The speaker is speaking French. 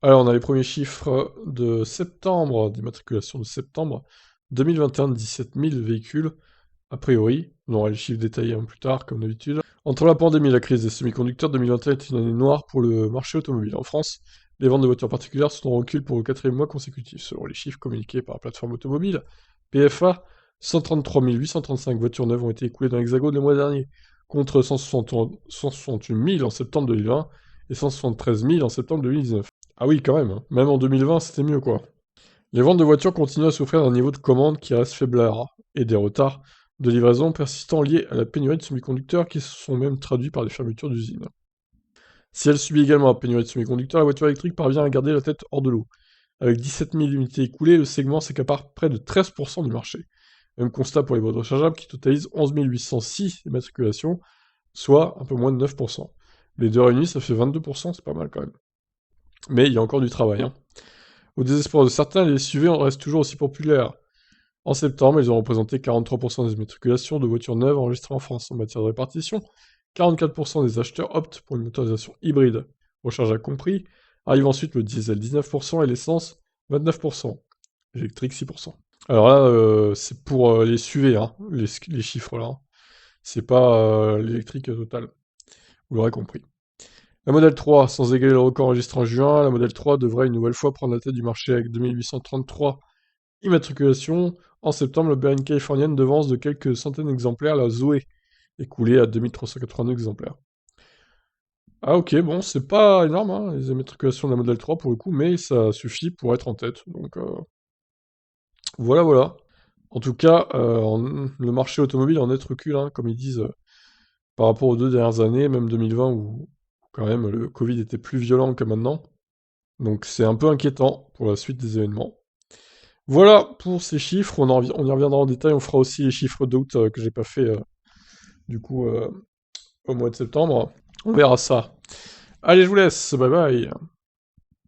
Alors, on a les premiers chiffres de septembre, d'immatriculation de septembre 2021, 17 000 véhicules, a priori. On aura les chiffres détaillés un peu plus tard, comme d'habitude. Entre la pandémie et la crise des semi-conducteurs, 2021 est une année noire pour le marché automobile. En France, les ventes de voitures particulières sont en recul pour le quatrième mois consécutif, selon les chiffres communiqués par la plateforme automobile PFA. 133 835 voitures neuves ont été écoulées dans l'Hexagone le mois dernier, contre 168 000 en septembre 2020 et 173 000 en septembre 2019. Ah oui, quand même, hein. Même en 2020, c'était mieux, quoi. Les ventes de voitures continuent à souffrir d'un niveau de commande qui reste faiblard, et des retards de livraison persistants liés à la pénurie de semi-conducteurs qui se sont même traduits par des fermetures d'usines. Si elle subit également la pénurie de semi-conducteurs, la voiture électrique parvient à garder la tête hors de l'eau. Avec 17 000 unités écoulées, le segment s'accapare près de 13% du marché. Même constat pour les voitures rechargeables qui totalisent 11 806 immatriculations, soit un peu moins de 9%. Les deux réunis, ça fait 22%, c'est pas mal quand même. Mais il y a encore du travail, hein. Au désespoir de certains, les SUV en restent toujours aussi populaires. En septembre, ils ont représenté 43% des immatriculations de voitures neuves enregistrées en France. En matière de répartition, 44% des acheteurs optent pour une motorisation hybride, rechargeable compris. Arrive ensuite le diesel 19% et l'essence 29%. L'électrique 6%. Alors là, c'est pour les SUV, hein, les chiffres là, hein. C'est pas l'électrique total. Vous l'aurez compris. La Model 3, sans égaler le record enregistré en juin, la Model 3 devrait une nouvelle fois prendre la tête du marché avec 2833 immatriculations. En septembre, la berline californienne devance de quelques centaines d'exemplaires la Zoé, écoulée à 2382 exemplaires. Ah ok, bon, c'est pas énorme, hein, les immatriculations de la Model 3 pour le coup, mais ça suffit pour être en tête. Donc voilà, voilà. En tout cas, le marché automobile en net recul, hein, comme ils disent, par rapport aux 2 dernières années, même 2020, où quand même le Covid était plus violent que maintenant. Donc c'est un peu inquiétant pour la suite des événements. Voilà pour ces chiffres, on y reviendra en détail, on fera aussi les chiffres d'août que j'ai pas fait du coup au mois de septembre. On verra ça. Allez, je vous laisse, bye bye.